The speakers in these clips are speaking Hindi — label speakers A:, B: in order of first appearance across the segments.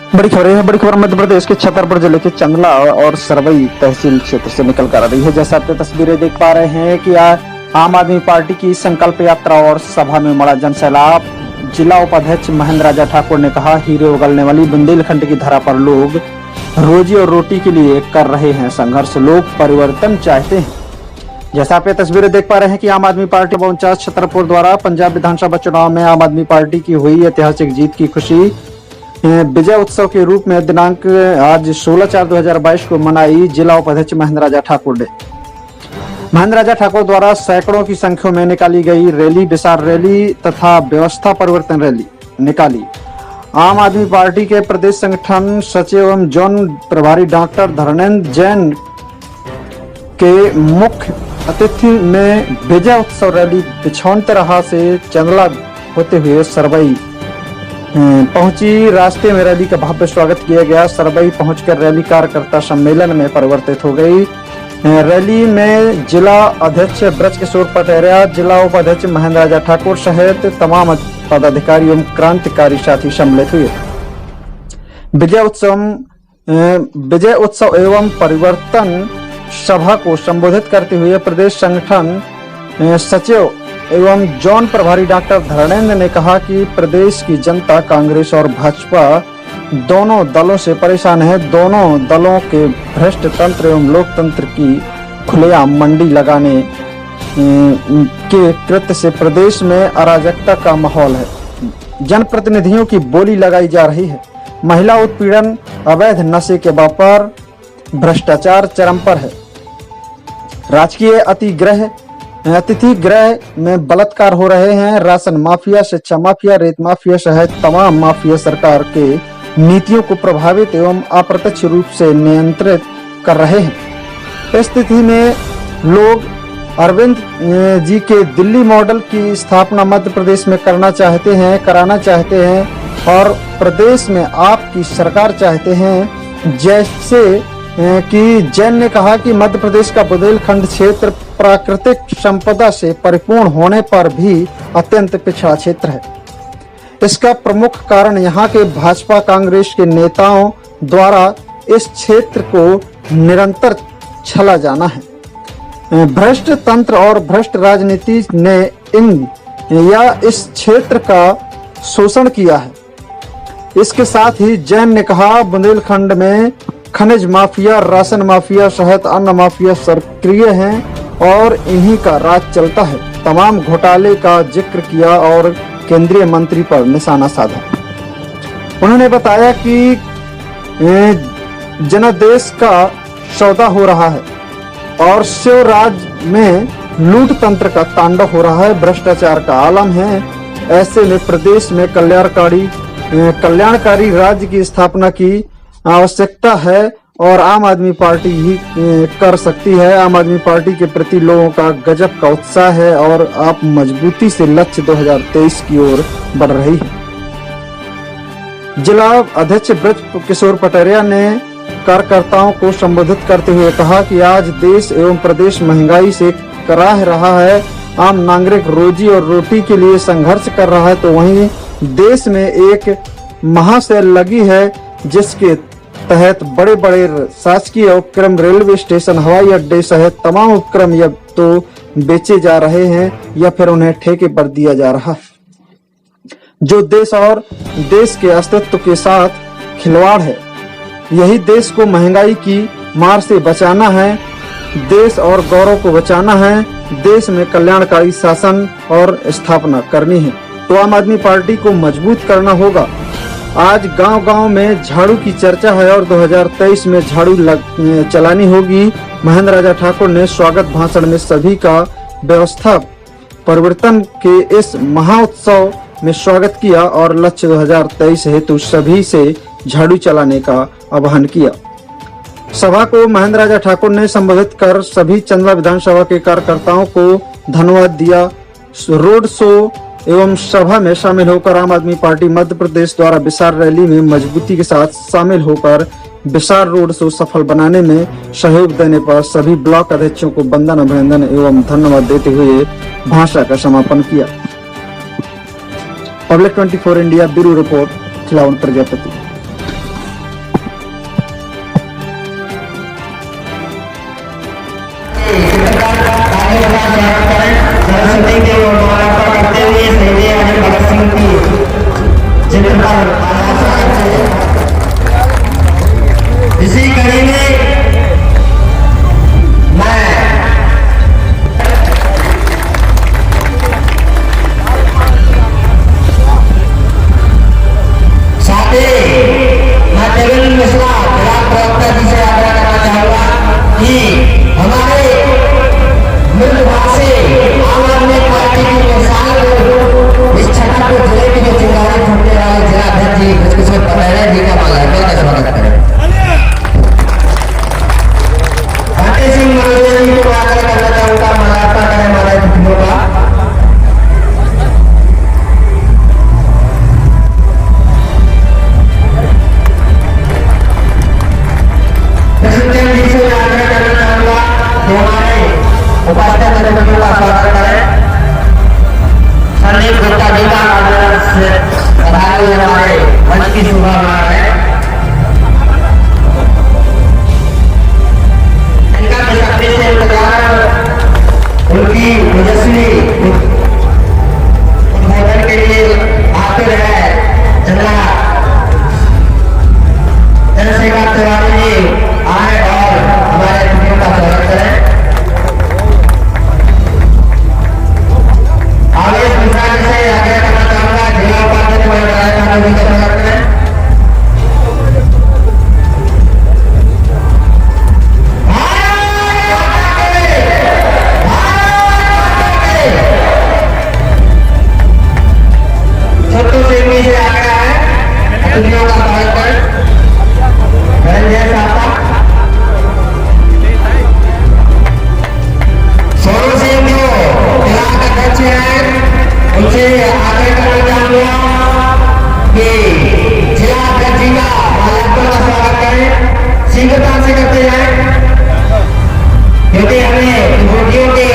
A: बड़ी खबर है। बड़ी खबर मध्य प्रदेश के छतरपुर जिले के चंदला और सरवई तहसील क्षेत्र से निकल कर आ रही है। जैसा आप तस्वीरें देख पा रहे हैं कि आम आदमी पार्टी की संकल्प यात्रा और सभा में मड़ा जनसैलाब। जिला उपाध्यक्ष महेंद्र राजा ठाकुर ने कहा, हीरे उगलने वाली बुंदेलखंड की धरा पर लोग रोजी और रोटी के लिए कर रहे हैं संघर्ष, लोग परिवर्तन चाहते हैं। जैसा आप तस्वीरें देख पा रहे हैं कि आम आदमी पार्टी 49 छतरपुर द्वारा पंजाब विधानसभा चुनाव में आम आदमी पार्टी की हुई ऐतिहासिक जीत की खुशी विजय उत्सव के रूप में दिनांक आज 16/4/2022 को मनाई। जिला उपाध्यक्ष महेंद्र राजा ठाकुर ने महेंद्र राजा ठाकुर द्वारा सैकड़ों की संख्या में निकाली गई रैली, विशाल रैली तथा व्यवस्था परिवर्तन रैली निकाली। आम आदमी पार्टी के प्रदेश संगठन सचिव एवं जोन प्रभारी डॉक्टर धर्मेंद्र जैन के मुख्य अतिथि में विजय उत्सव रैली बिछौनतराहा से चंदला होते हुए सरवई पहुंची। रास्ते में रैली का भव्य स्वागत किया गया। सरवई पहुंचकर रैली कार्यकर्ता सम्मेलन में परिवर्तित हो गई। रैली में जिला अध्यक्ष ब्रजकिशोर पटेरिया, जिला उपाध्यक्ष महेंद्र राजा ठाकुर सहित तमाम पदाधिकारी एवं क्रांतिकारी साथी सम्मिलित हुए। विजय उत्सव एवं परिवर्तन सभा को संबोधित करते हुए प्रदेश संगठन सचिव एवं जोन प्रभारी डॉक्टर धर्मेंद्र ने कहा कि प्रदेश की जनता कांग्रेस और भाजपा दोनों दलों से परेशान है। दोनों दलों के भ्रष्ट तंत्र एवं लोकतंत्र की खुलेआम मंडी लगाने के कृत्य से प्रदेश में अराजकता का माहौल है। जनप्रतिनिधियों की बोली लगाई जा रही है। महिला उत्पीड़न, अवैध नशे के व्यापार, भ्रष्टाचार चरम पर है। राजकीय अतिथि गृह में बलात्कार हो रहे हैं। राशन माफिया, शिक्षा माफिया, रेत माफिया सहित तमाम माफिया सरकार के नीतियों को प्रभावित एवं अप्रत्यक्ष रूप से नियंत्रित कर रहे हैं। इस स्थिति में लोग अरविंद जी के दिल्ली मॉडल की स्थापना मध्य प्रदेश में कराना चाहते हैं और प्रदेश में आपकी सरकार चाहते हैं। जैसे कि जैन ने कहा कि मध्य प्रदेश का बुंदेलखंड क्षेत्र प्राकृतिक संपदा से परिपूर्ण होने पर भी अत्यंत पिछड़ा क्षेत्र है। इसका प्रमुख कारण यहाँ के भाजपा कांग्रेस के नेताओं द्वारा इस क्षेत्र को निरंतर छला जाना है। भ्रष्ट तंत्र और भ्रष्ट राजनीति ने इस क्षेत्र का शोषण किया है। इसके साथ ही जैन ने कहा, बुंदेलखंड में खनिज माफिया, राशन माफिया सहित अन्य माफिया सक्रिय हैं और इन्हीं का राज चलता है। तमाम घोटाले का जिक्र किया और केंद्रीय मंत्री पर निशाना साधा। उन्होंने बताया कि जनादेश का सौदा हो रहा है और शिवराज में लूट तंत्र का तांडव हो रहा है, भ्रष्टाचार का आलम है। ऐसे में प्रदेश में कल्याणकारी राज्य की स्थापना की आवश्यकता है और आम आदमी पार्टी ही कर सकती है। आम आदमी पार्टी के प्रति लोगों का गजब का उत्साह है और आप मजबूती से लक्ष्य 2023 की ओर बढ़ रही है। जिला अध्यक्ष ब्रजकिशोर पटेरिया ने कार्यकर्ताओं को संबोधित करते हुए कहा कि आज देश एवं प्रदेश महंगाई से कराह रहा है। आम नागरिक रोजी और रोटी के लिए संघर्ष कर रहा है, तो वहीं देश में एक महासेल लगी है जिसके तहत बड़े बड़े शासकीय उपक्रम, रेलवे स्टेशन, हवाई अड्डे सहित तमाम उपक्रम या तो बेचे जा रहे हैं या फिर उन्हें ठेके पर दिया जा रहा है, जो देश और देश के अस्तित्व के साथ खिलवाड़ है। यही देश को महंगाई की मार से बचाना है, देश और गौरव को बचाना है, देश में कल्याणकारी शासन और स्थापना करनी है, तो आम आदमी पार्टी को मजबूत करना होगा। आज गांव-गांव में झाड़ू की चर्चा है और 2023 में झाड़ू चलानी होगी। महेंद्र राजा ठाकुर ने स्वागत भाषण में सभी का व्यवस्था परिवर्तन के इस महाउत्सव में स्वागत किया और लक्ष्य 2023 हेतु सभी से झाड़ू चलाने का आह्वान किया। सभा को महेंद्र राजा ठाकुर ने संबोधित कर सभी चंदला विधानसभा के कार्यकर्ताओं को धन्यवाद दिया। रोड शो एवं सभा में शामिल होकर आम आदमी पार्टी मध्य प्रदेश द्वारा विशाल रैली में मजबूती के साथ शामिल होकर विशाल रोड शो सफल बनाने में सहयोग देने पर सभी ब्लॉक अध्यक्षों को वंदन, अभिनंदन एवं धन्यवाद देते हुए भाषण का समापन किया। Public 24 India bureau report, Khilawan Prajapati.
B: सभी के मानवता करते हुए शहीद आजम भगत सिंह की चित्र पर माल्यार्पण करते हैं। इसी कड़ी में मैं साथ ही मैं देवेंद्र मिश्रा जिला प्रवक्ता जी से आग्रह करना चाहूंगा कि हमारे मृदभाषी आम आदमी पार्टी की मिसाल इस छतरपुर जिले की जो चिंगारी फूटने वाले जिला अध्यक्ष जी खुशकिस्मत पटेल जी का माल्यार्पण का स्वागत करें। फतेह सिंह मलूरिया जी को आग्रह करना चाहूंगा माल्यार्पण करें हमारे पुतलों का। कृष्णचंद जी से आग्रह करना चाहूंगा कि हमारे उपस्थित अतिथियों का स्वागत करें। संदीप गुप्ता जी का आग्रह से बधाई हुई हमारे मंच की शोभा बढ़ा रहे हैं। इनका बेसब्री से इंतजार उनकी ओजस्वी उद्बोधन के लिए आतुर है जनाब चंद्रशेखर तिवारी जी आए और हमारे अतिथियों का स्वागत करें। आवेश मिश्रा जी से आग्रह करना चाहूंगा जिला उपाध्यक्ष का स्वागत करें। छोटू सिंह जी से आग्रह है अतिथियों का स्वागत करें। रंजय साहब सोनू सिंह जो ब्लॉक अध्यक्ष हैं उनसे आग्रह करना चाहूंगा कि जिला अध्यक्ष जी का माल्यार्पण का स्वागत करें। शीघ्रता से करते जाएं क्योंकि हमें विभूतियों के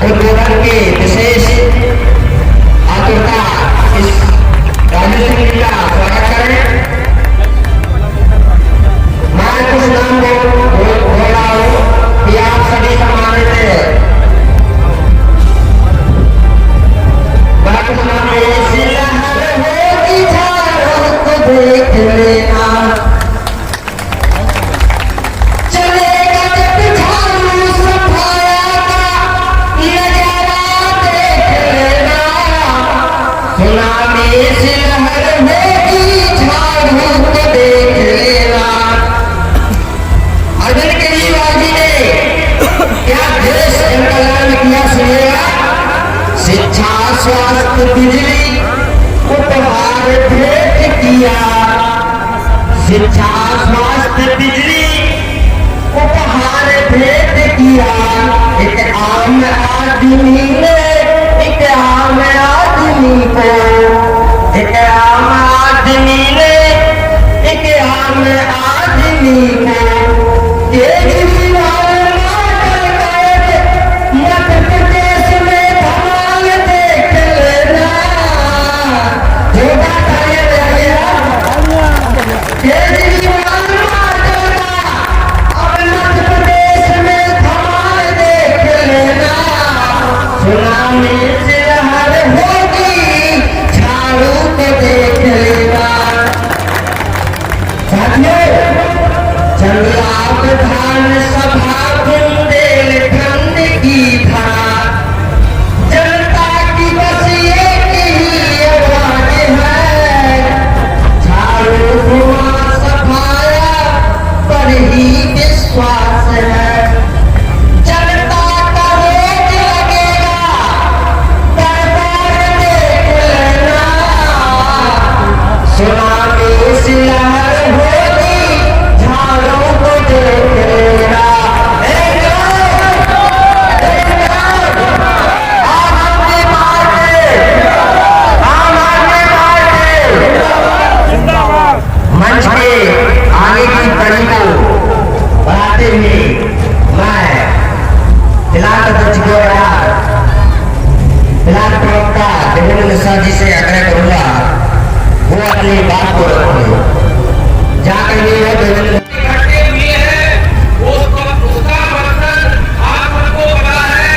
B: उद्बोधन की विशेष आतुरता इस राजू सिंह जी का स्वागत करें। मैं कुछ नाम बोल रहा हूँ कि आप सभी सम्मानित हैं। मैं कुछ नाम देख लेना चलेगा जब झाड़ू सफाया का नजारा देख लेना। सुनामी से लहर होगी झाड़ू को देख लेना। अरविंद केजरीवाल जी ने क्या देश कल्याण किया सुनिएगा। शिक्षा स्वास्थ्य बिजली उपहार भेंट किया। शिक्षा स्वास्थ्य बिजली उपहार भेंट किया। एक आम आदमी ने एक आम आदमी को एक आम आदमी ने एक आम आदमी को केजरीवाल मध्य प्रदेश में धमाल देख लेना। होगा केजरीवाल अब मध्य प्रदेश में धमाल देख लेना। सुनामी से लहर होगी झाड़ू को देख लेना। साथियों चंद्रा विधानसभा बुंदेलखंड की था। जनता की बस एक ही आवाज है। झाड़ू धुआं सफाया पर ही विश्वास है। जनता का रोज लगेगा दरबार देख लेना। सुनामी से लहर होगी झाड़ू को देख लेना। मंच के आगे की कड़ी को बढ़ाते हुए मैं ब्लॉक अध्यक्ष के ब्लॉक प्रवक्ता देवेंद्र मिश्रा जी से आग्रह करूंगा वो अपनी बात को रखें। जाकर ये देवेंद्र उसका बर्तन आप सबको पता है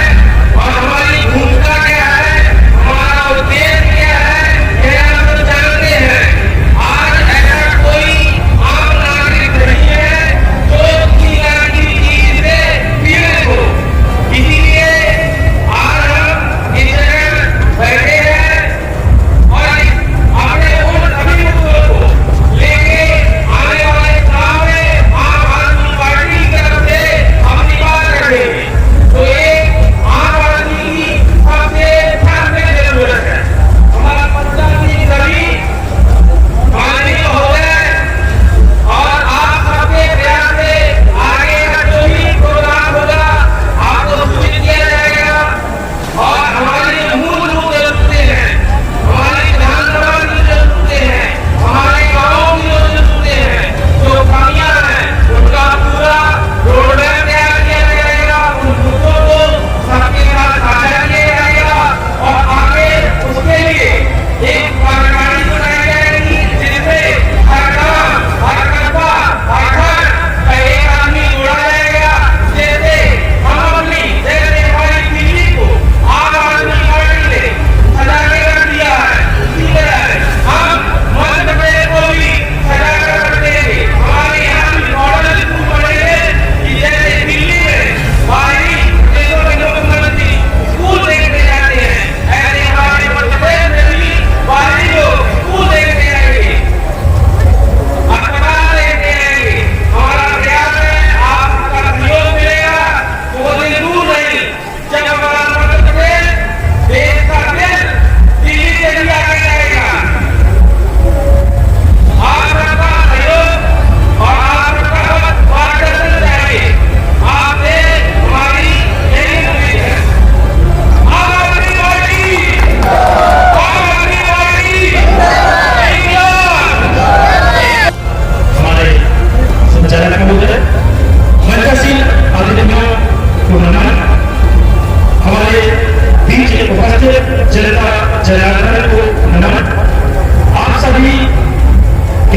B: और हमारी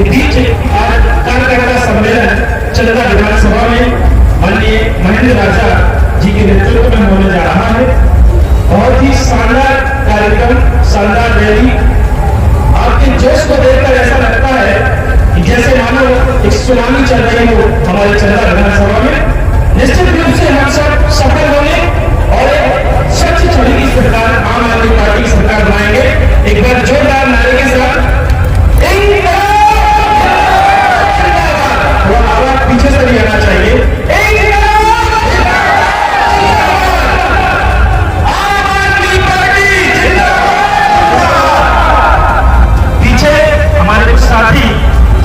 C: के बीच आज कार्यकर्ता सम्मेलन चंदा विधानसभा में माननीय महेंद्र राजा जी के नेतृत्व में होने जा रहा है। बहुत ही शानदार कार्यक्रम, शानदार रैली। आपके जोश को देखकर ऐसा लगता है कि जैसे मानो एक सुनामी चल रही हो हमारे चंदा विधानसभा में। निश्चित रूप से हम सब सफल होंगे और एक स्वच्छ छवि की सरकार, आम आदमी पार्टी की सरकार बनाएंगे। एक बार जोरदार नारे के साथ आवाज पीछे से भी आना चाहिए। पीछे हमारे कुछ साथी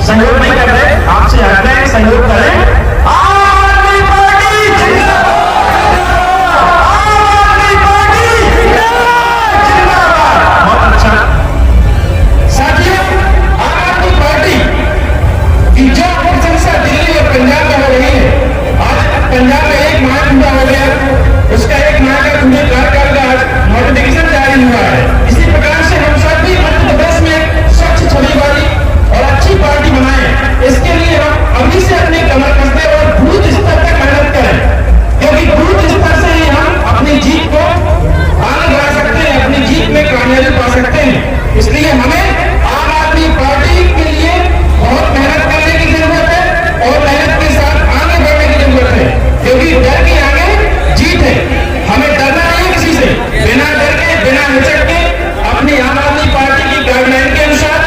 C: सहयोग नहीं कर रहे, आपसे आग्रह है सहयोग करें। पंजाब में एक माह पूरा हो गया, उसका एक माह का पूरे कार्यकाल का आज नोटिफिकेशन जारी हुआ है। इसी प्रकार से हम सब भी मध्य प्रदेश में स्वच्छ छवि वाली और अच्छी पार्टी बनाएं। इसके लिए हम अभी से अपनी कमर कस दें और बूथ स्तर तक मेहनत करें, क्योंकि बूथ स्तर से ही हम अपनी जीत को आगे बढ़ा सकते हैं, अपनी जीत में कामयाबी पा सकते हैं। इसलिए हमें आम आदमी पार्टी के लिए बहुत मेहनत करने की जरूरत है और मेहनत के साथ आगे बढ़ने की जरूरत है, क्योंकि डर के आगे जीत है। हमें डरना नहीं किसी से, बिना डर के, बिना हिचक के अपनी आम आदमी पार्टी की गाइडलाइन के अनुसार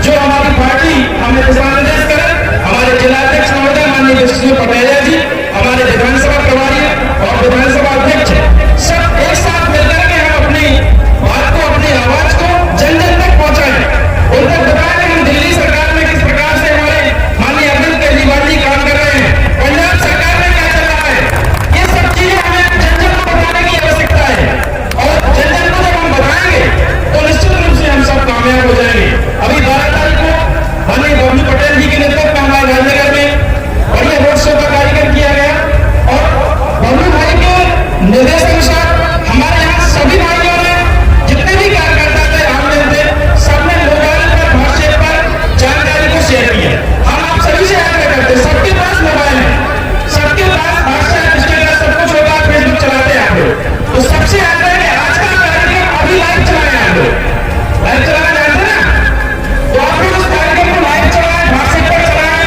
C: जो हमारी पार्टी हमें दिशा निर्देश करे, हमारे जिलाध्यक्ष महोदय माननीय विष्णु पटेल जी, हमारे विधानसभा प्रभारी और विधानसभा अध्यक्ष सब एक साथ मिलकर के हम अपनी बात को, अपनी आवाज को जन जन तक पहुंचाएं। उन तक बताएं कि हम दिल्ली सरकार में किस प्रकार से हमारे माननीय अरविंद केजरीवाल जी काम कर रहे हैं, पंजाब सरकार में क्या चल रहा है। ये सब चीजें हमें जन जन को बताने की आवश्यकता है और जन जन को जब हम बताएंगे तो निश्चित रूप से हम सब कामयाब हो जाएंगे। अभी 12 तारीख को माननीय बबलू पटेल जी के नेतृत्व में हमारे राजनगर में बढ़िया रोड शो का कार्यक्रम किया गया और बबलू भाई के निर्देश के अनुसार हमारे यहाँ सभी भाइयों ने, जितने भी कार्यकर्ता थे, आमने थे, सबने मोबाइल पर, व्हाट्सएप पर जानकारी को शेयर किया। हम आप सभी से आग्रह करते हैं, सबके पास मोबाइल है, सबके पास व्हाट्सएप, इंस्टाग्राम सब कुछ होता है, फेसबुक चलाते हैं आप लोग, तो सबसे आग्रह है आज का कार्यक्रम अभी लाइव चलाएं। आप लोग लाइव चलाना जानते हैं ना, तो आप लोग उस कार्यक्रम को लाइव चलाएं, व्हाट्सएप पर चलाएं,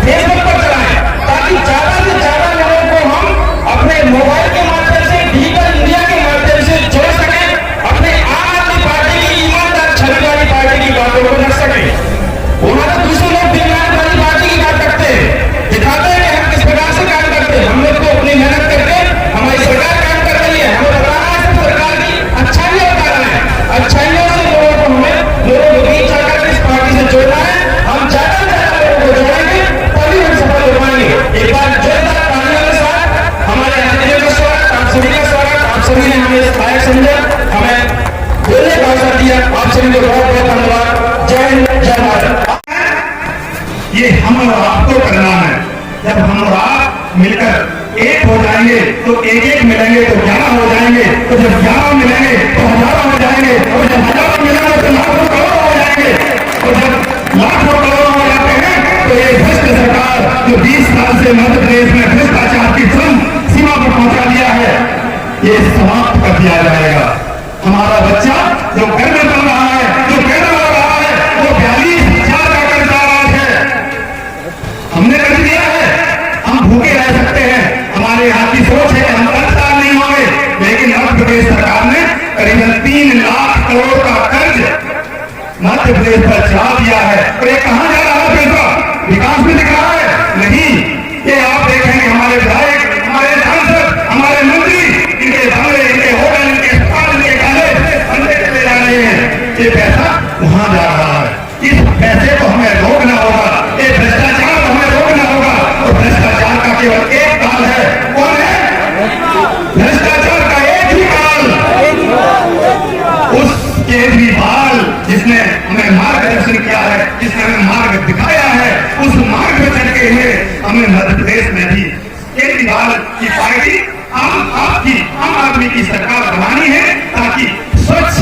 C: फेसबुक पर चलाएं, ताकि ज्यादा से ज्यादा लोगों को हम अपने मोबाइल के माध्यम से, डिजिटल इंडिया के माध्यम से जोड़ सकें, अपने आम आदमी पार्टी की ईमानदार छवि वाली पार्टी की बातों को रख सकें। वहां तो दूसरे लोग बेईमान वाली पार्टी की बात करते हैं, दिखाते हैं कि हम किस प्रकार से काम करते हैं। हम लोग को अपनी मेहनत करके हमारी सरकार काम कर रही है, हमें बताना है सब सरकार की अच्छाइयां बताना है, अच्छाइयों से लोगों को, हमें लोगों के बीच आकर इस पार्टी से जोड़ना है। हम ज्यादा से ज्यादा लोगों को जोड़ेंगे तभी हम सफल हो पाएंगे। एक बार जोरदार तालियों के साथ हमारे अतिथियों का स्वागत, आप सभी का स्वागत। आप सभी ने हमें इस लायक समझा, हमें बोलने का अवसर दिया, आप सभी को बहुत बहुत धन्यवाद। जय हिंद, जय भारत। ये हम और आपको करना है। जब हम और आप मिलकर एक हो जाएंगे तो एक एक मिलेंगे तो 11 हो जाएंगे, तो जब 11 मिलेंगे तो हजारों हो जाएंगे, और जब हजारों मिलेंगे तो लाखों करोड़ों हो जाएंगे, और जब लाखों करोड़ों हो जाते हैं तो ये भ्रष्ट सरकार जो 20 साल से मध्य प्रदेश में भ्रष्टाचार की चरम सीमा पर पहुंचा दिया है, ये समाप्त कर दिया जाएगा। हमारा बच्चा जो घर में पढ़ रहा है, जो पैदा हो रहा है, वो 42,000 का कर्जा आज है, हमने कर दिया है। हम भूखे रह सकते हैं, हमारे यहाँ की सोच है कि हम कर्जदार नहीं होंगे, लेकिन मध्य प्रदेश सरकार ने करीबन 3 लाख करोड़ का कर्ज मध्य प्रदेश पर चढ़ा दिया है। और ये कहां जा रहा है पैसा? विकास में दिख रहा है? नहीं, ये आप देखेंगे हमारे विधायक, हमारे सांसद, हमारे मंत्री, इनके बंगले, इनके होटल, इनके अस्पताल, इनके कॉलेज बनते चले जा रहे हैं। ये पैसा वहां जा रहा है। इस पैसे को हमें रोकना होगा, ये भ्रष्टाचार को हमें रोकना होगा। और भ्रष्टाचार का केवल एक काल है, कौन है? भ्रष्टाचार का एक ही काल, उस केजरीवाल जिसने हमें मार्गदर्शन किया है, जिसने हमें मार्ग दिखाया है, उस मार्ग पर चल के हमें मध्य प्रदेश में भी केजरीवाल की पार्टी आम आदमी की सरकार बनानी है, ताकि स्वच्छ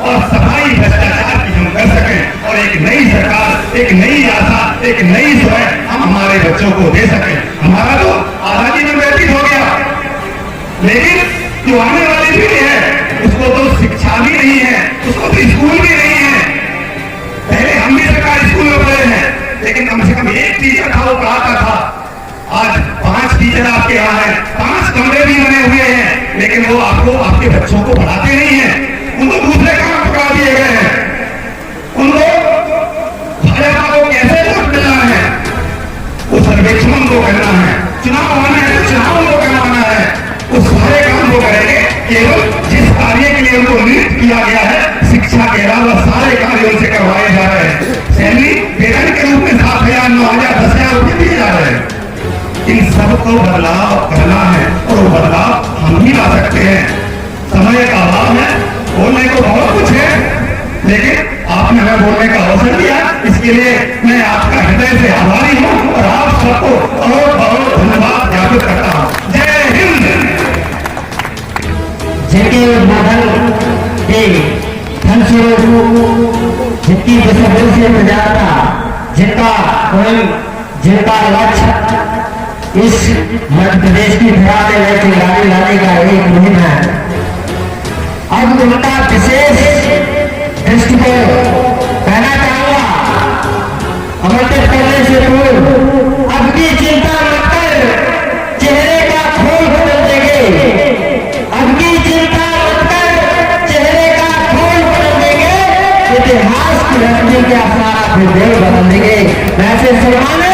C: और सफाई भ्रष्टाचार की हम कर सकें और एक नई सरकार, एक नई आशा साथ एक नई स्वयं हम हमारे बच्चों को दे सके। हमारा तो आजादी में व्यतीत हो गया, लेकिन जो आने वाली पीढ़ी है उसको तो शिक्षा भी नहीं है, उसको तो स्कूल भी नहीं है। पहले हम भी सरकारी स्कूल में पढ़े हैं, लेकिन कम से कम एक टीचर था वो पढ़ाता था। आज 5 टीचर आपके यहाँ हैं, 5 कमरे भी बने हुए हैं, लेकिन वो आपको आपके बच्चों को पढ़ाते नहीं है, उनको दूसरे काम पकड़ा दिए गए हैं। उनको भाजपा को कैसे वोट मिलना है, वो सर्वेक्षण को करना है, चुनाव आना है तो चुनाव को करवाना है, उस सारे काम को करेंगे केवल जिस कार्य के लिए उनको नियुक्त किया गया है। शिक्षा के अलावा सारे कार्य उनसे करवाए जा रहे हैं। सैलरी वेतन के रूप में 7,000, 9,000, 10,000 रुपये दिए जा रहे हैं। इन सबको बदलाव करना है और वो बदलाव हम ही ला सकते हैं। समय का अभाव है, बोलने को बहुत कुछ है, लेकिन आपने हमें बोलने का अवसर दिया, इसके लिए मैं आपका हृदय से आभारी हूँ और आप सबको बहुत बहुत धन्यवाद ज्ञापित करता हूँ। जय हिंद।
B: जिनके उद्बोधन के फलस्वरूप जिनकी दिशा से प्रजाता, जिनका लक्ष्य इस मध्य प्रदेश की धरा में लेके लाने का एक मुहिम है। अब उनका विशेष दृष्टिकोण कहना चाहूंगा, आमंत्रित करने से पूर्व अब की चिंता मत कर, चेहरे का खोल बदल देंगे। अब की चिंता मत कर, चेहरे का खोल बदल देंगे। इतिहास की रचने के अपना फिर देव बदल देंगे। वैसे सम्मानित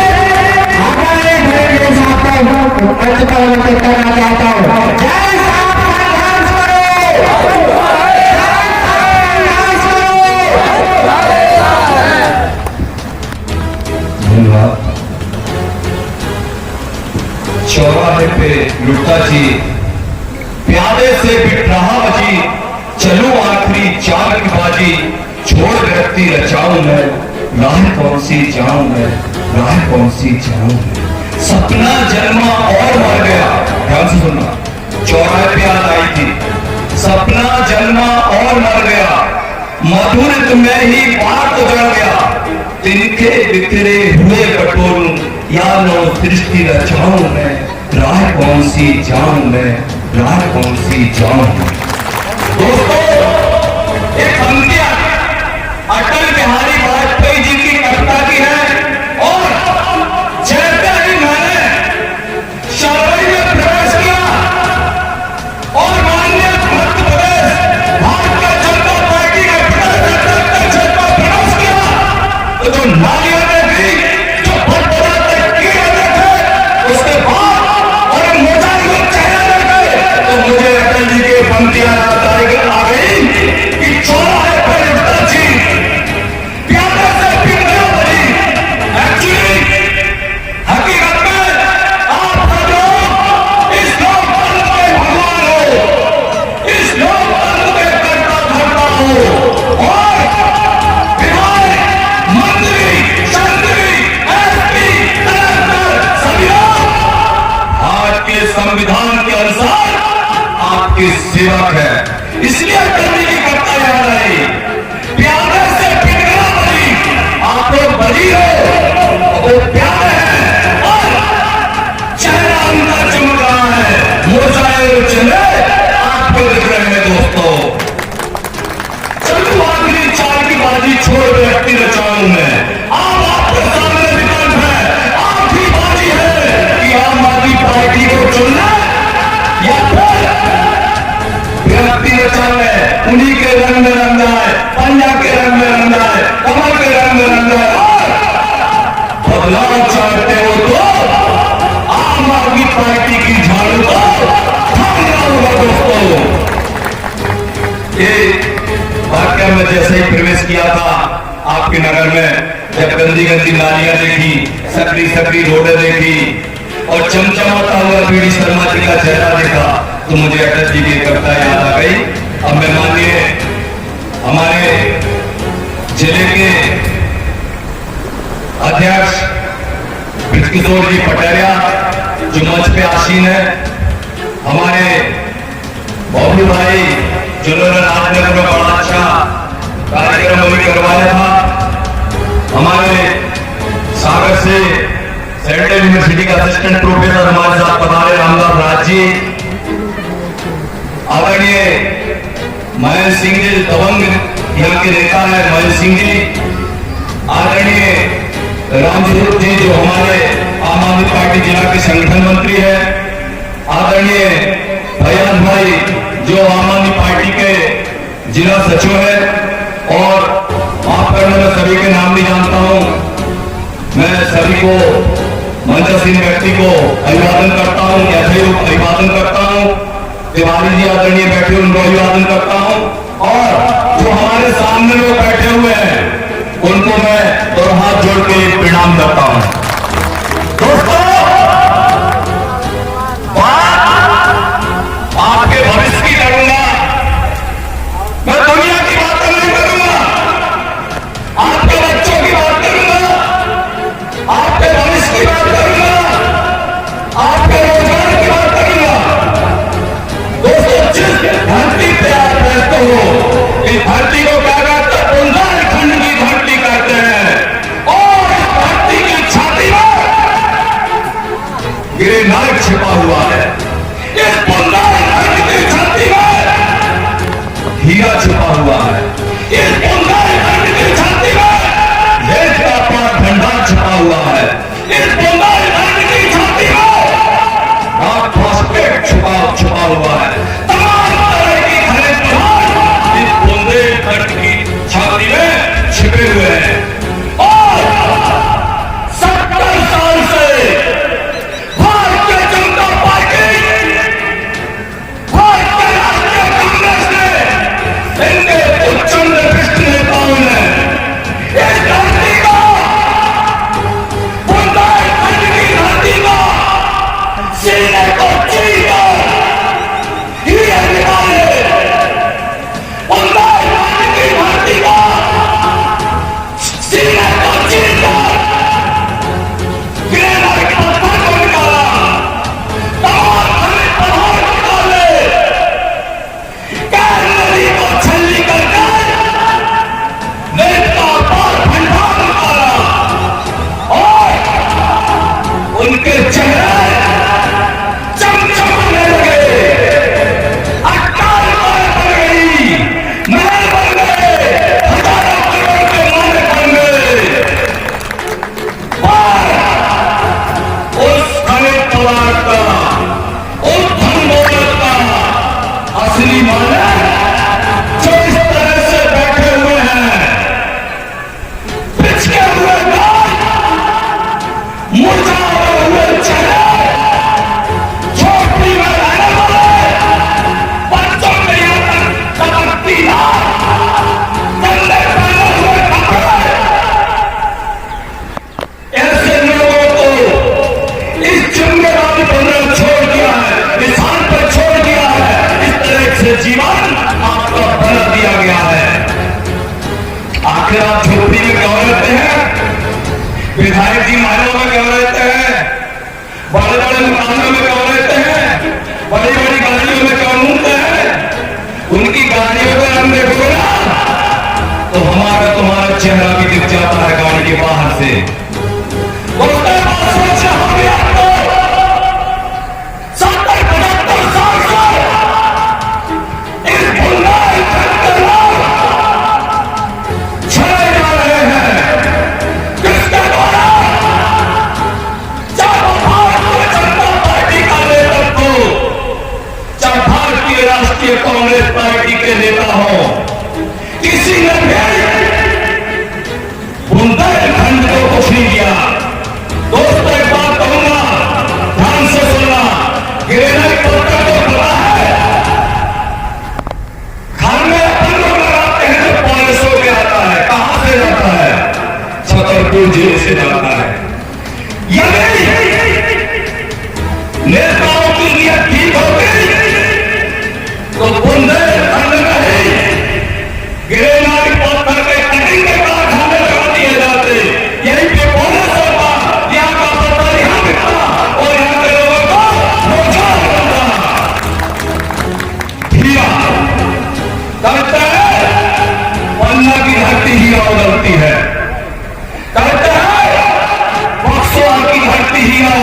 B: मंच पर आमंत्रित करना चाहता हूँ। जय साहब का डांस करो।
D: धन्यवाद। चौराहे पे लुटा जी, प्यादे से बिटराहा बजी, चलूं आखिरी चाल की बाजी, छोड़ व्यक्ति रचाऊं मैं, राह कौन सी जाऊं मैं, राह कौन सी जाऊं मैं। सपना जन्मा और मर गया, ध्यान से सुनना, चौराहे पे याद आई थी। सपना जन्मा और मर गया, मधुर तुम्हें ही बात उजड़ गया, तिनके बिखरे हुए बटोरूं, या नो दृष्टि रचाऊं मैं, राह कौन सी जाऊं मैं, राह कौन सी जाऊं मैं। दोस्तों, एक पंक्तियां अटल बिहारी वाजपेयी जी की कविता की है, और जैसे ही मैंने शरवई में प्रवेश किया और माननीय मध्य प्रदेश भारतीय जनता पार्टी के प्रदेश में प्रवेश किया, तो जो नालियों ने भी जो भटभटाते कीड़े देखे, उसके बाद और मोजाई को चेहरे देखे, तो मुझे अटल जी की पंक्तियां आ गई कि चौराहे पर लुटा जी, प्यादे से बिटरा बजी। एक्चुअली हकीकत में आप लोग इस लोकतंत्र के भगवान हो, इस लोकतंत्र के कर्ता धर्ता हो, और विधायक, मंत्री, मंत्री, एसपी, कलेक्टर सभी लोग भारतीय संविधान के अनुसार आपके सेवक है। इसलिए करने की करता याद आई, प्यादे से बिटरा बजी, आप लोग बजी हो, वो प्यादे हैं और चेहरा उनका चमक रहा है, मोजाए चले आपको दिख रहे हैं। दोस्तों, चलो आखिरी चाल की बाजी छोड़ व्यक्ति रचाऊं मैं। अब आपके सामने विकल्प है, आखिरी बाजी है कि आम आदमी पार्टी को चुनना या फिर व्यक्ति रचाना है। उन्हीं के रंग में रंग है, पंजा के रंग में रंग है, कमल के रंग में रंग है, और बदलाव चाहते हो तो आम आदमी पार्टी की झाड़ू को थामना होगा। दोस्तों, ये वाक्य में जैसे ही प्रवेश किया था आपके नगर में, जब गंदी गंदी नालियां देखी, सकरी सकरी रोडें देखी और चमचमाता हुआ बीडी शर्मा जी का चेहरा देखा, तो मुझे अटल जी की कविता याद आ गई। अब मैं माननीय हमारे जिले के अध्यक्ष ब्रजकिशोर जी पटेरिया जो मंच पे आसीन है, हमारे बबलू भाई जिन्होंने राजनगर में बड़ा अच्छा कार्यक्रम अभी करवाया था, हमारे यूनिवर्सिटी के असिस्टेंट प्रोफेसर हमारे साथ पधारे रामदास राज जी, आदरणीय महेंद्र सिंह जी दबंग यहाँ के नेता है, महेंद्र सिंह जी, आदरणीय रामस्वरूप जी जो हमारे आम आदमी पार्टी जिला के संगठन मंत्री है, आदरणीय फैयाज भाई जो आम आदमी पार्टी के जिला सचिव है, और माफ करना मैं सभी के नाम नहीं जानता हूं, मैं सभी को मंचासीन व्यक्ति को अभिवादन करता हूं, अभिवादन करता हूं, तिवारी जी आदरणीय बैठे उनको अभिवादन करता हूं, और जो हमारे सामने लोग बैठे हुए हैं उनको मैं दो हाथ जोड़ के प्रणाम करता हूं। दोस्तों, आपके भविष्य की लड़ूंगा, मैं दुनिया की बात नहीं करूंगा, आपके बच्चों की बात करूंगा, आपके भविष्य की बात करूंगा, आपके रोजगार की बात करूंगा। दोस्तों, जिस धरती पे आप रहते हो, इस धरती को क्या कहते हैं? बुंदेलखंड की धरती कहते हैं, और इस धरती की छाती में गिरनार छिपा हुआ है। इस बुंदेलखंड की छाती में हीरा छिपा हुआ है। इस बुंदेलखंड की छाती में रेत का अपार भंडार छिपा हुआ है। इस बुंदेलखंड की छाती में रॉक फॉस्फेट छुपा हुआ है। तमाम तरह की खनिज पदार्थ इस बुंदेलखंड की छाती में छिपे हुए हैं। और 70 साल से भारतीय जनता पार्टी, भारतीय राष्ट्रीय कांग्रेस ने, इनके उच्चंद भ्रष्ट नेताओं ने इस धरती को, बुंदेलखंड की धरती को सीने को चीरकर हीरे निकाले, बुंदेलखंड की धरती को सीने को चीरकर ग्रेनाइट पत्थर को निकाला, तमाम खनिज पदार्थ निकाले, कैर नदी को छलनी करके रेत का अपार भंडार निकाला, और उनके चेहरे चमचमाने लगे, अट्टालिकाएं बन गई, महल बन गए, हजारों करोड़ के मालिक बन गए। पर उस खनिज पदार्थ का, उस धन दौलत का असली मालिक जो इस तरह से बैठे हुए हैं, पिचके हुए गाल, मुरझाए हुए चेहरे, झोपड़ी में रहने वाले, बच्चों के यहाँ तक कपकती नाक, गंदे पहने हुए कपड़े, ऐसे लोगों को इस जिम्मेदारी पर छोड़ दिया है, इस हाल पर छोड़ दिया है, इस तरह से जीवन आपका बना दिया गया है। आखिर आप झोपड़ी में क्यों रहते हैं? विधायक जी महलों में क्यों रहते हैं? बड़े बड़े मकानों में क्यों रहते हैं? बड़ी बड़ी गाड़ियों में क्यों घूमते हैं? उनकी गाड़ियों का रंग देखो ना तो हमारा तुम्हारा चेहरा भी दिख जाता है गाड़ी के बाहर से। उसके बाद सोचा हमें आपको 70-75 साल से इस बुंदेलखंड के लोग छड़े जा रहे हैं, किसके द्वारा? चाहे भारतीय जनता पार्टी का नेतृत्व हो, चाहे भारतीय राष्ट्रीय कांग्रेस पार्टी के नेता हो, किसी ने भी बुंदेलखंड को कुछ नहीं किया। दोस्तों, एक बात कहूंगा, ध्यान से सुनना, ग्रेनाइट पत्थर को खुला है, घर में अपन लोग लगाते हैं तो पॉलिश होकर आता है। कहां से जाता है? छतरपुर जिले से जाता है। यदि नेताओं की नीयत ठीक होगी तो बुंदेलखंड में ही ग्रेनाइट पत्थर के कटिंग के कारखाने लगा दिए जाते, यहीं पे पॉलिश होता, यहाँ का पत्थर यहाँ बिकता और यहाँ के लोगों को रोजगार मिलता। हीरा कहते हैं, पन्ना की धरती हीरा उगलती है, कहते हैं बक्सर की धरती हीरा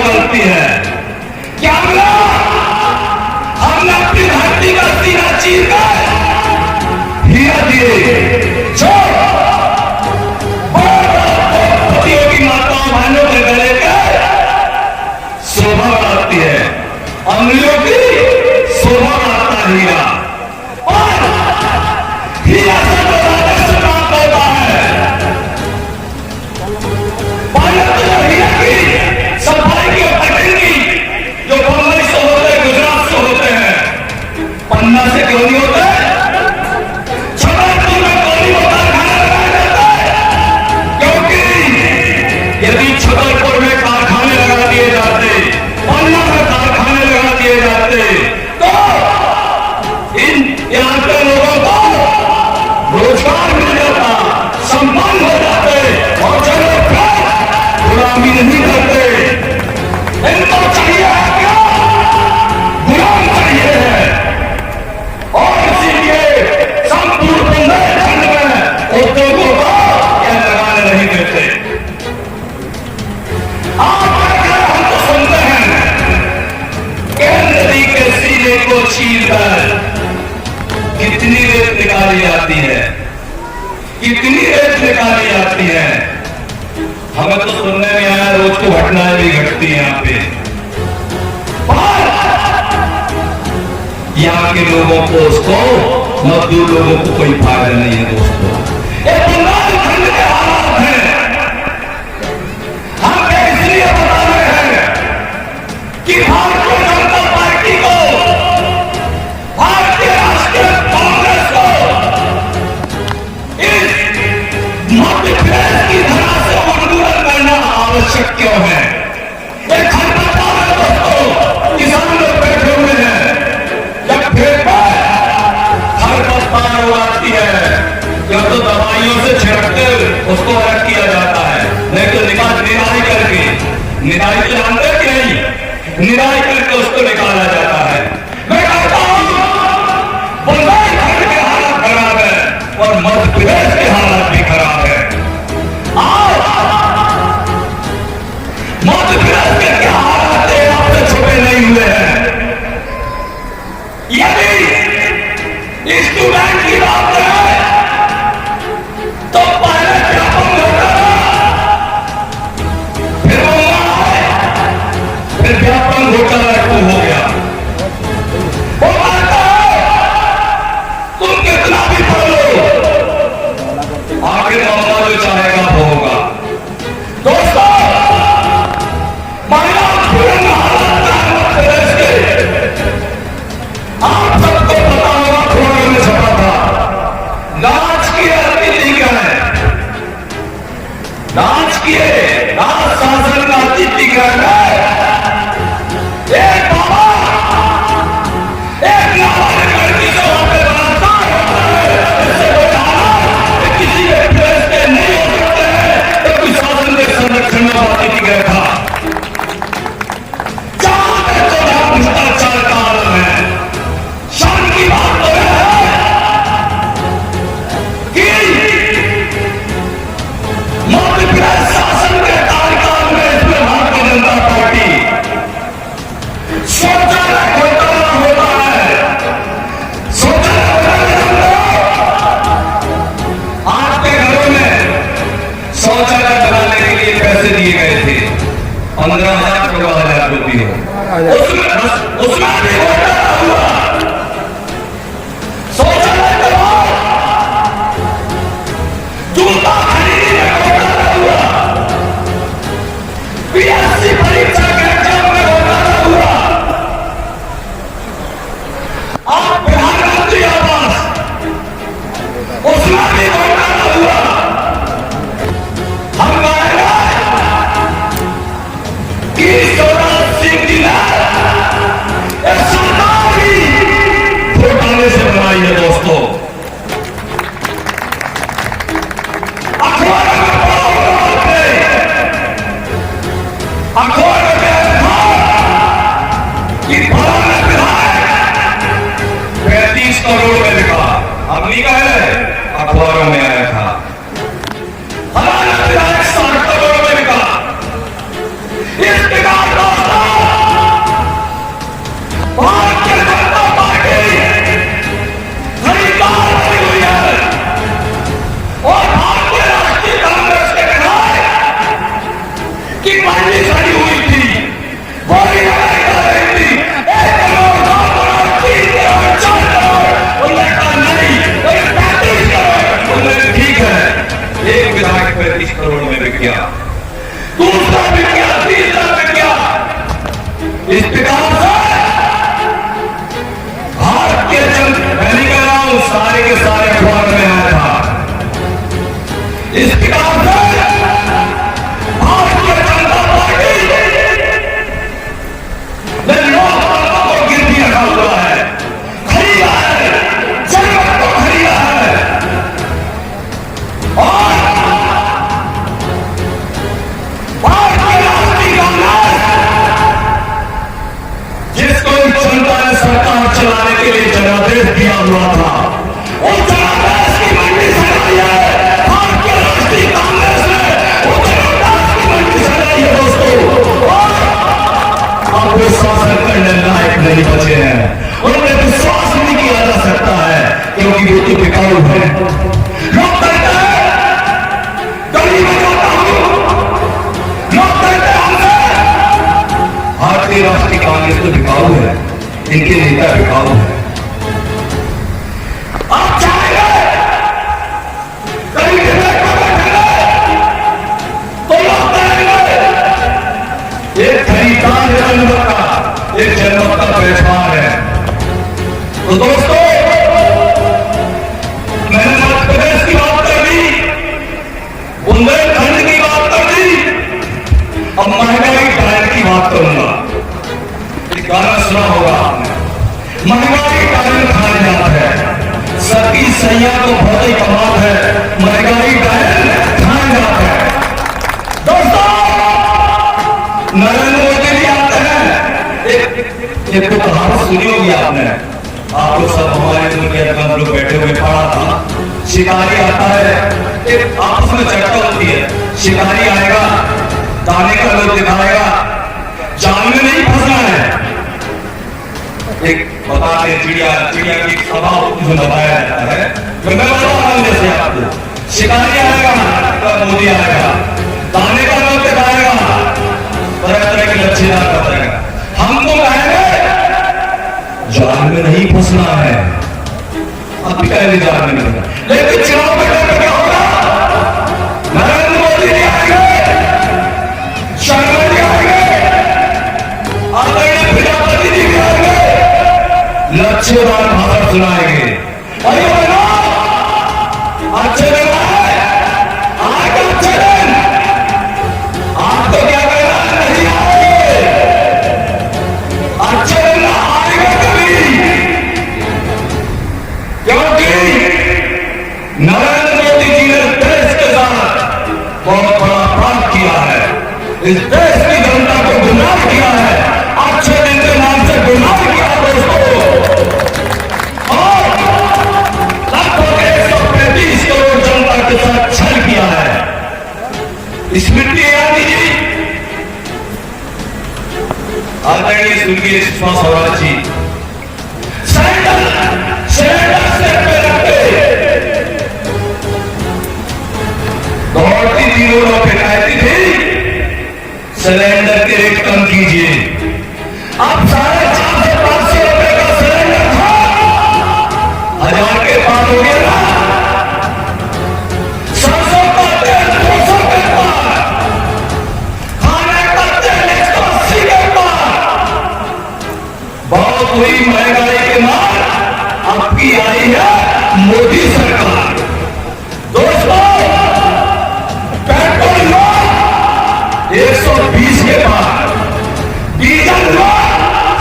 D: छतरपुर में कारखाने लगा दिए जाते, पन्ना में कारखाने लगा दिए जाते, तो इन यहाँ के लोगों को रोजगार मिल जाता, सम्मान हो जाते और चलो गुलामी नहीं करते। इनको चाहिए क्या? गुलाम चाहिए है। और इसीलिए संपूर्ण बुंदेलखंड में उद्योगों को यह लगाने नहीं देते। आप हम तो सुनते हैं कि नदी के सीने को छीलकर कितनी रेत निकाली जाती है, कितनी रेत निकाली जाती है। हमें तो सुनने में आया रोज को घटनाएं भी घटती हैं यहाँ पे। यहाँ के लोगों को, उसको मजदूर लोगों को कोई फायदा नहीं है दोस्तों। ये बुंदेलखंड के हालात हैं। हम इसलिए बता रहे हैं कि भारतीय जनता पार्टी को, भारतीय राष्ट्रीय कांग्रेस को इस मध्य प्रदेश की धरा से उन्मूलन करना आवश्यक क्यों है? एक खरपतवार है दोस्तों, किसान लोग बैठे हुए हैं। जब खेत में खरपतवार उगाती है, या तो दवाइयों से छिड़ककर उसको अलग किया जाता है, नहीं तो निराई करके, निराई तो जानते कि नहीं, निराई करके उसको निकाला जाता है। मैं कहता हूं बुंदेलखंड के हालात खराब है और मध्य प्रदेश के हालात भी खराब है। मध्य प्रदेश के क्या हालात है आपसे छुपे नहीं हुए हैं। यदि स्टूडेंट की बात करें तो पहले व्यापम होता, फिर फिर व्यापम घोटाला हो गया। वो कहता है तुम कितना भी पढ़ लो, आखिर मामला जो चाहेगा वो होगा। दोस्तों, महिला पूर्ण हालत प्रदेश के आप सबको पता होगा, खबरों में छपा था। राजकीय अतिथि क्या है? राजकीय राज शासन का अतिथि क्या है? एक बाबा एक नाबालिग लड़की से वहां पे बलात्कार होता है, इससे कोई हालात किसी के प्रदेश के नहीं हो सकते हैं। तो कोई शासन के संरक्षण में अतिथि गया था। जहां देखो जहां भ्रष्टाचार का आलम है। शान की बात तो यह है कि मध्य प्रदेश शासन के कार्यकाल में इसमें भारतीय जनता पार्टी शौचालय घोटाला होता है। शौचालय आपके घरों में शौचालय बनाने के लिए पैसे दिए गए थे, 15,000 16,000 रुपये। उसमें भी घोटाला हुआ। शौचालय के बाद जूता खरीदने में घोटाला हुआ। पीएससी परीक्षा के एग्जाम में घोटाला हुआ। आप प्रधानमंत्री आवास, उसमें भी घोटाला हुआ। हम कहेंगे कि शिवराज सिंह जी ने सरकार ही घोटाले से बनाई है दोस्तों। अखबार में पढ़ा होगा आपने, अखबार में था कि फलाना विधायक 35 करोड़ में बिका। अब नहीं कह रहे, अखबारों में आया था। फलाना विधायक 60 करोड़ में बिका। इस प्रकार दोस्तों, भारतीय जनता पार्टी खरीदार बनी हुई है और भारतीय राष्ट्रीय कांग्रेस के विधायक की मंडी खड़ी हुई थी, बोली लगाई जा रही थी 1 करोड़ 2 करोड़ 3 करोड़ 4 करोड़। उन्होंने कहा नहीं, 35 करोड़। उन्होंने ठीक है, एक विधायक 35 करोड़ में बिक गया, दूसरा बिक गया, तीसरा बिक गया। इस प्रकार से भारतीय जनता, मैं नहीं कह रहा हूं सारे के सारे अखबार में आया था। इस प्रकार से भारतीय चल रहा था। और जनाब देश की मंडी सजाई है, भारतीय राष्ट्रीय कांग्रेस ने जनाब देश की मंडी सजाई है दोस्तों। अब वे शासन करने लायक नहीं बचे हैं, उन्हें विश्वास नहीं किया जा सकता है क्योंकि वो तो बिकाऊ है। लोग कहते हैं गली में जाता हूं, लोग कहते हैं हमसे भारतीय राष्ट्रीय कांग्रेस तो बिकाऊ है, इनके नेता बिकाऊ है। आप चाहेंगे कहीं डिबेट में बैठेंगे तो लोग कहेंगे एक खरीदार है जनमत का, एक जनमत का पहचान है। तो दोस्तों मैंने मध्य प्रदेश की बात कर दी, बुंदेलखंड की बात कर दी, अब महंगाई डायन की बात करूंगा। एक गाना सुना होगा आपने, महंगाई डायन खाने जाता है, सबकी सैया को बहुत ही कमाल है, महंगाई डायन खाने जाता है। दोस्तों नरेंद्र मोदी जी आते हैं, एक तो कहावत सुनी होगी आपने, आप लोग सब हमारे मुल्क हम लोग बैठे हुए पढ़ा था। शिकारी आता है, एक आपस में चर्चा होती है, शिकारी आएगा, दाने का लोग दिखाएगा, जाल में नहीं फंसना है। एक बताते हैं चिड़िया की स्वभाव जो बताया जाता है, मैं बताऊंगा जैसे आपको। शिकारी आएगा, मोदी आएगा, दाने का लोग दिखाएगा, तरह तरह के लच्छेदार बताएगा। हमको कहेंगे जाल में नहीं फंसना है, अब कहेंगे जाल में नहीं, लेकिन चुनाव में क्या होगा? नरेंद्र मोदी जी आएंगे, शर्मा जी आएंगे, आदरणीय प्रजापति जी भी आएंगे, लच्छेदार भाषण सुनाएंगे। अरे बनो अच्छे दिन आएगा, अच्छे दिन आप तो क्या करना नहीं आएंगे, अच्छे दिन आएगा कभी, क्योंकि नरेंद्र मोदी जी ने देश के साथ बहुत बड़ा अपराध किया है, इस देश की जनता को गुमराह किया है, अच्छे दिन के नाम से गुमराह किया दोस्तों। और लगभग 135 करोड़ जनता के साथ छल किया है। स्मृति ईरानी जी, आदरणीय स्वर्गीय सुषमा स्वराज जी सिलेंडर से पे रखते दौड़ती थी, रोडों पे कहती थी सिलेंडर के रेट कम कीजिए। अब 450-500 रुपए का सिलेंडर था, 1000 के पार हो गया ना, 700 का तेल 200 के पार, खाने का तेल 180 के पार। बहुत हुई महंगाई के मार, आपकी आई है मोदी सरकार। दोस्तों पेट्रोल 120 के पार, डीजल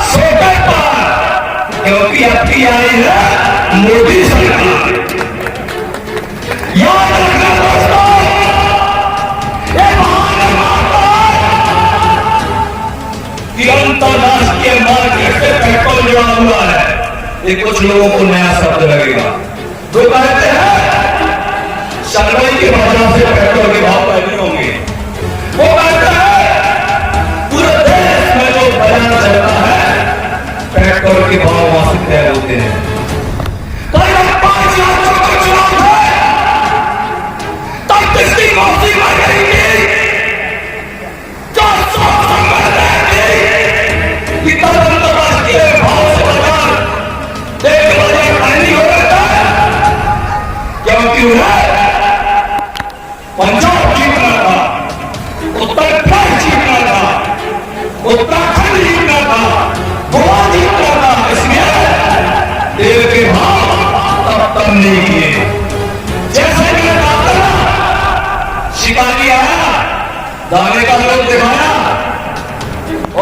D: 100 के पार, क्योंकि आपकी आई है मोदी सरकार। याद रखना दोस्तों, ये बहाने मारता कि अंतरराष्ट्रीय मार्केट से पेट्रोल जुड़ा हुआ है। ये कुछ लोगों को नया शब्द लगेगा, वो कहते हैं सरवई के बाजार से पेट्रोल के भाव तय नहीं होंगे। वो कहते हैं पूरे देश में जो बाजार चलता है पेट्रोल के भाव वहां से तय होते हैं। करीब 5 लाख का चुनाव है, तब किसकी मौसी मर गई जो सोच समझ रहे कि तब अंतरराष्ट्रीय भाव से बाजार एक बजे खड़ी हो जाता है, क्योंकि उन्हें पंजाब जीतना था, उत्तर प्रदेश जीतना था, उत्तराखंड जीतना था, गोवा जीतना था, इसलिए तेल के भाव तब नहीं किए। जैसे कि मैं बात कर रहा, शिकारी आया, दाने का लोग दिखाया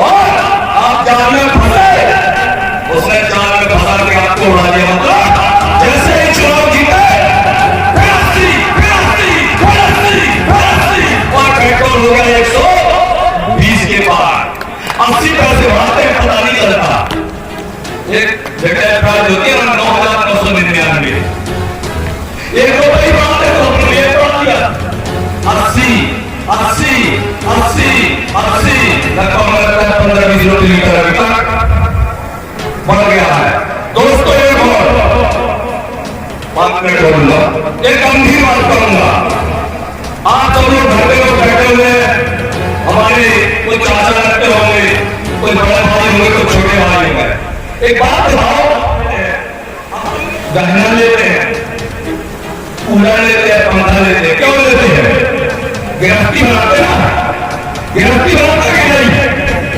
D: और आप जाल में फंसे, उसने जाल में फंसा के आपको उड़ा दिया। मतलब जैसे ही चुनाव जीते और पेट्रोल हो गया 120 के पार, 80 पैसे बढ़ाते हैं, पता नहीं चलता। एक बेटा होती है 9,999 बात मैं बोलूंगा, एक गंभीर बात करूंगा। आप सब लोग घर पे लोग बैठे हुए हैं, हमारे कोई चाचा लगते होंगे, कोई बड़ा भाई होंगे, कोई छोटे भाई होंगे। एक बात बताओ, गहना लेते हैं, कूलर लेते हैं, पंखा लेते हैं, क्यों लेते हैं? गिरफ्ती बनाते ना, गिरफ्ती बनाते कि नहीं?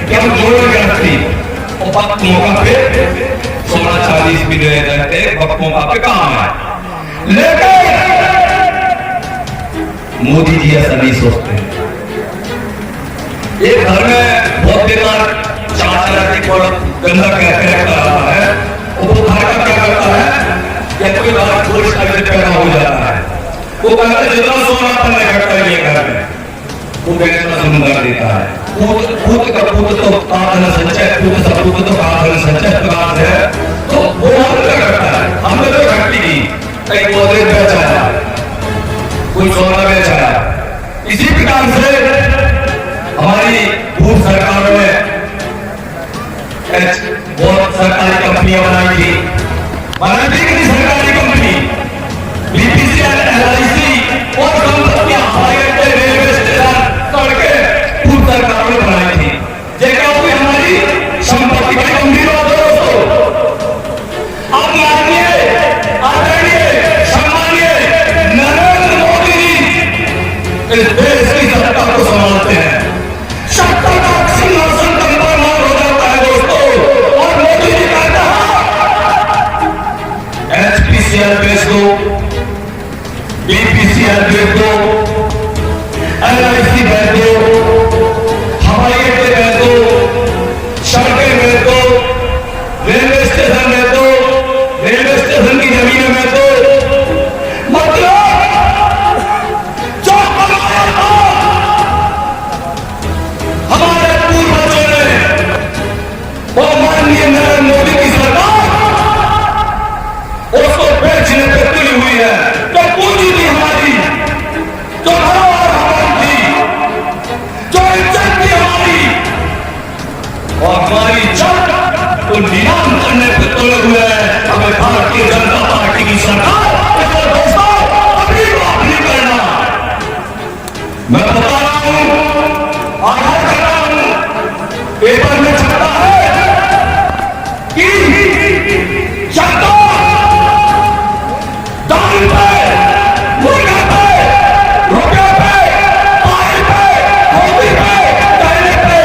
D: क्या हम जोड़ गिरफ्ती और वक्त मौका पे सोना 40 भी ले जाते, वक्त मौका पे काम है। लेकिन मोदी जी ऐसा नहीं सोचते। एक घर में बहुत बेकार चाचा रहते, गंदा कहते रहा है, वो घर का क्या करता है, या कोई बात थोड़ी सा पैदा हो जाता है, वो कहता है जितना सोना अपन ने करता है ये घर में, वो बेचना शुरू कर देता है। पूत का पूत तो काधन संचय, पूत का पूत तो काधन संचय प्रकार है, तो वो क्या करता है, हमने तो घटती की कई पौधे बेचाया, कोई सोना बेचाया। इसी प्रकार से हमारी पूर्व सरकार ने बहुत सरकारी कंपनियां बनाई थी, कितनी सरकारी कंपनी, बीपीसीएल, एलआईसी और संपत्तियां हवाई अड्डे, रेलवे स्टेशन, सड़कें पूर्व सरकार ने बनाई थी। देखा हुई हमारी संपत्ति बड़ी गंभीर बात है दोस्तों। अब माननीय आदरणीय सम्मानीय नरेंद्र मोदी जी इस देश की सत्ता को संभालते हैं। सत्ता का सिंहासन कंपरमान हो जाता है दोस्तों, और मोदी जी कहता है एचपीसीएल बेच दो, बीपीसीएल बेच दो, एलआईसी बेच दो, हवाई अड्डे बेच दो, सड़कें बेच दो, रेलवे स्टेशन बेच दो, रेलवे स्टेशन की जमीनें बेच दो। मतलब जो कमाया था हमारे पूर्वजों ने, वो माननीय नरेंद्र मोदी की सरकार उसको बेचने पे तुली हुई है। तो पूंजी थी हमारी, जो धरोहर हमारी थी, जो इज्जत थी हमारी, और हमारी इज्जत को नीलाम करने पे तुले हुए हैं हमें भारतीय जनता पार्टी की सरकार। दोस्तों अपनी बात नहीं करना, मैं बता रहा हूं, आगाह कर रहा हूं, पेपर में छपता है कि जनता दाम पे, मुर्गा पे, रुपये पे, पानी पे, मोदी पे, कहने पे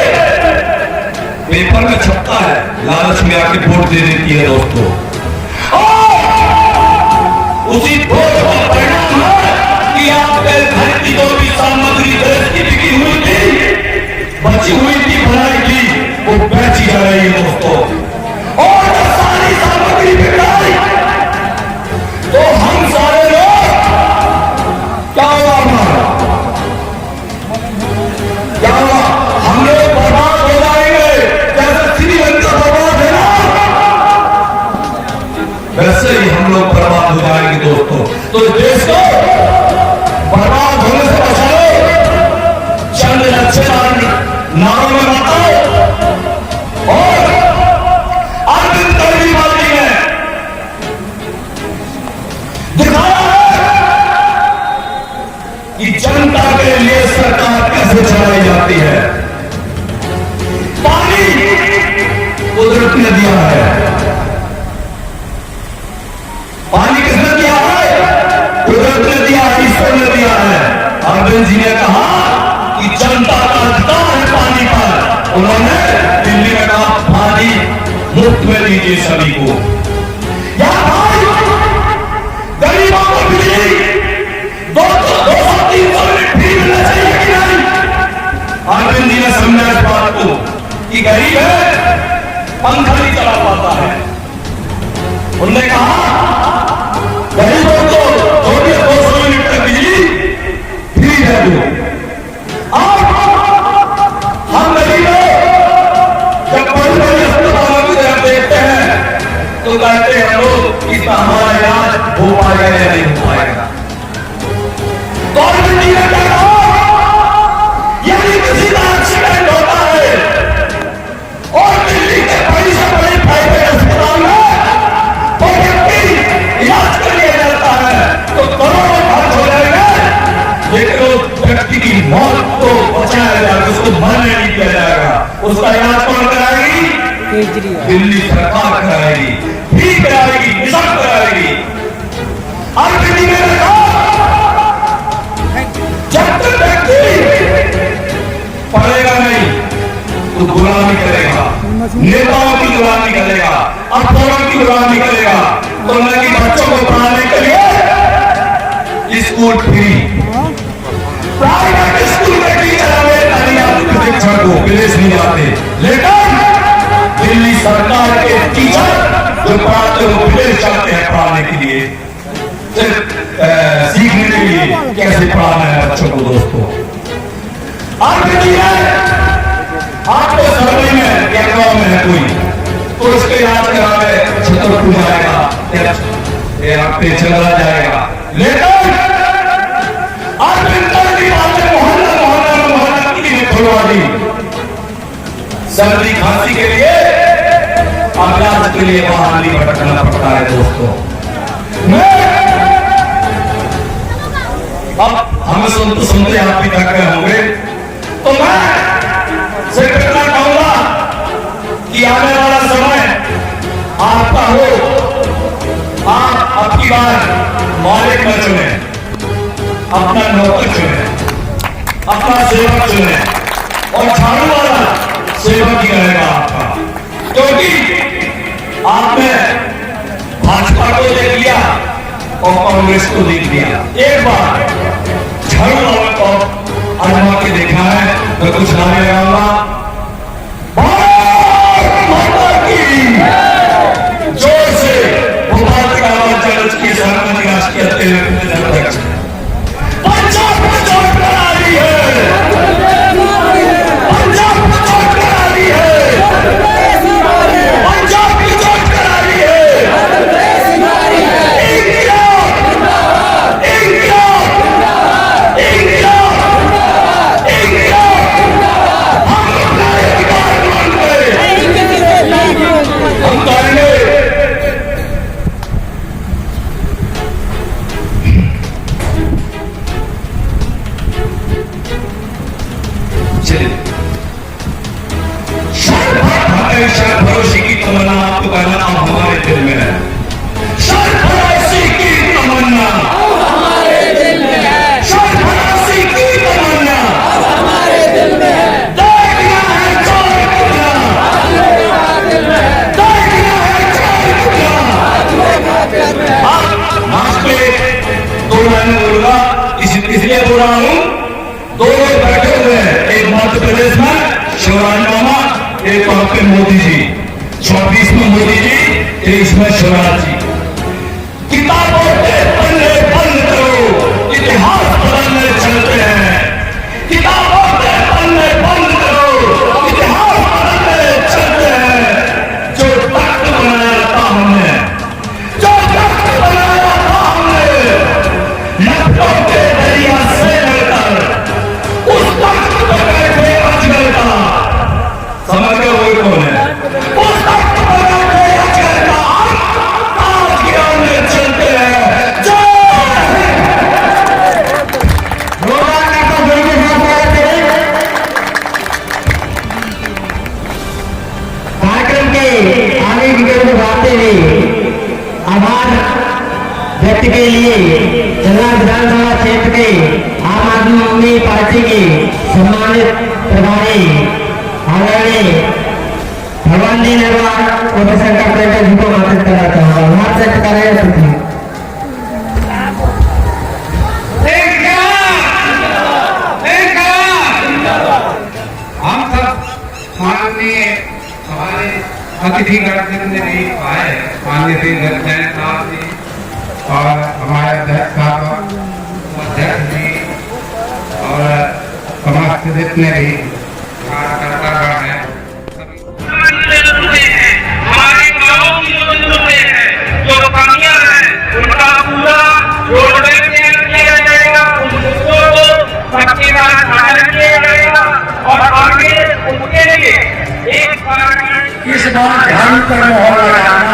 D: पेपर में छपता है, लालच में आके वोट दे देती है दोस्तों। उसी वोट का परिणाम है कि आपके घर की जो भी सामग्री देश की बिकी हुई थी, बची हुई थी, बनाई थी, वो बेची जा रही है दोस्तों। और जब सारी सामग्री बिकाई तो हम सारे लोग क्या हुआ, क्या हुआ, हम लोग बर्बाद हो जाएंगे, जैसे श्रीलंका बर्बाद है ना, वैसे ही हम लोग बर्बाद हो जाएंगे दोस्तों। तो इस देश को बर्बाद होने से बचाओ, चंद लक्ष्यदार नारों में बताओ। और अरविंद केजरीवाल जी ने दिखाया कि जनता के लिए सरकार कैसे चलाई जाती है। पानी कुदरत ने दिया है, पानी किसने दिया है? कुदरत ने दिया है, ईश्वर ने दिया है। अरविंद जी ने कहा कि जनता का अधिकार है पानी पर, उन्होंने दिल्ली में कहा पानी मुफ्त में दीजिए सभी को। गरीबों को बिजली 200-300 यूनिट फ्री मिलना चाहिए कि नहीं? अरविंद जी ने समझा इस बात को कि गरीब है, पंखा नहीं चला पाता है। उन्होंने कहा गरीबों को 200 यूनिट तक बिजली फ्री दे दो। और हम गरीब जब बड़ी अस्पतालों की तरफ देखते हैं तो कहते हैं लोग कि हमारा इलाज हो पाएगा या नहीं हो पाएगा। गवर्नमेंट जी ने कहा यदि किसी का एक्सीडेंट होता है और दिल्ली के बड़ी से बड़ी प्राइवेट अस्पताल में वो व्यक्ति इलाज के लिए जाता है, निर्णय नहीं किया जाएगा उसका इलाज कौन कराएगी? दिल्ली सरकार कराएगी, भी कराएगी, निशा कराएगी। और दिल्ली में जब तक व्यक्ति पढ़ेगा नहीं तो गुलामी करेगा, नेताओं की गुलामी करेगा, अफसरों की गुलामी करेगा। तो लगी बच्चों को पढ़ाने के लिए स्कूल फ्री, प्राइवेट स्कूल में टीचर प्रशिक्षण को विदेश नहीं जाते, लेकिन दिल्ली सरकार के टीचर जो पढ़ाते हो विदेश जाते हैं पढ़ाने के लिए, सिर्फ सीखने के लिए कैसे पढ़ाना है बच्चों को। दोस्तों आपको सर्वे में या गाँव में है कोई तो उसके इलाज कराने छतरपुर जाएगा या पे चला जाएगा, लेकिन आप मोहल्ला क्लिनिक खुलवा दी सर्दी खांसी के लिए, इलाज के लिए बाहर नहीं भटकना पड़ता है। दोस्तों अब हम सुनते आप भी थक गए होंगे, तो मैं सिर्फ इतना कहूंगा कि आने वाला समय आपका हो, आप आपकी बार मालिक न चुने, अपना नौकर चुने, अपना सेवक चुने और झाड़ू वाला सेवक ही रहेगा आपका, क्योंकि आपने भाजपा को देख लिया और कांग्रेस को देख लिया। एक बार झाड़ू वाला को आजमा के देखा है। मैं कुछ नारे लगाऊंगा, जोर से भारत का आवाज चर्च की सामने निकास करते हुए पंजाब में चोट करा रही है, पंजाब में चोट करा रही है, पंजाब की चोट करा रही है। सरफरोशी की तमन्ना आपको कहना हमारे दिल में है, सरफरोशी की तमन्ना हमारे दिल में है, सरफरोशी की तमन्ना हमारे दिल में है। देखना है चोर कुत्ता, देखना है चोर कुत्ता। आप पे दो लाइन बोलूंगा, इसलिए बोल रहा हूं, दो लोग बैठे हुए हैं, एक मध्य प्रदेश में शिवराज मामा, एक वहां पे मोदी जी, 24 में मोदी जी, 23 में शिवराज जी। किताबों के पन्ने बंद करो, इतिहास बदलने चलते हैं, किताबों के पन्ने बंद करो, इतिहास बदलने चलते हैं। जो तख्त बनाया था हमने, जो तख्त बनाया था हमने, लखनऊ के दरिया से लड़कर उस तख्त पर बैठे अजगर का, समझ गए वो कौन है? उस तख्त पर बैठे अजगर का आज गिराने चलते हैं। जो
B: रोजाना का बिल्कुल साथ करें। कार्यक्रम के आगे की तरफ बढ़ाते हुए आभार व्यक्त के लिए जलना विधानसभा क्षेत्र के आम आदमी पार्टी के सम्मानित प्रभारी आदरणीय भगवान जी निर्वाण प्रोफेसर डॉक्टर जी को आमंत्रित करना चाहूंगा। वहां से करें
C: हम सब माननीय हमारे अतिथिगण ने नहीं पाए, माननीय श्री जैन साहब जी और हमारे अध्यक्ष साहब, अध्यक्ष जी और समाज के जितने भी कार्यकर्तागण हैं,
E: हमारे गाँव की जो जरूरतें हैं, जो कमियां हैं, उनका पूरा रोडमैप किया जाएगा, उनको सबके साथ साझा किया जाएगा और आगे उनके लिए एक बार
C: इस बार ध्यान पर मोहर लगाना